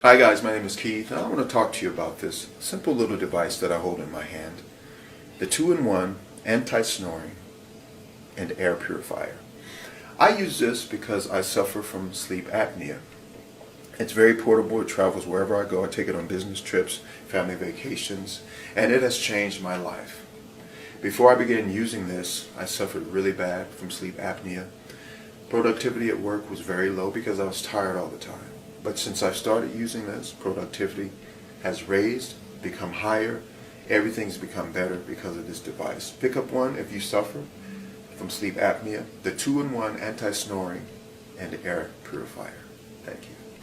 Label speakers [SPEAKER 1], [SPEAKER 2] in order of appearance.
[SPEAKER 1] Hi guys, my name is Keith, and I want to talk to you about this simple little device that I hold in my hand. The 2-in-1 anti-snoring and air purifier. I use this because I suffer from sleep apnea. It's very portable, it travels wherever I go. I take it on business trips, family vacations, and it has changed my life. Before I began using this, I suffered really bad from sleep apnea. Productivity at work was very low because I was tired all the time. But since I've started using this, productivity has raised, become higher. Everything's become better because of this device. Pick up one if you suffer from sleep apnea. The 2-in-1 anti-snoring and air purifier. Thank you.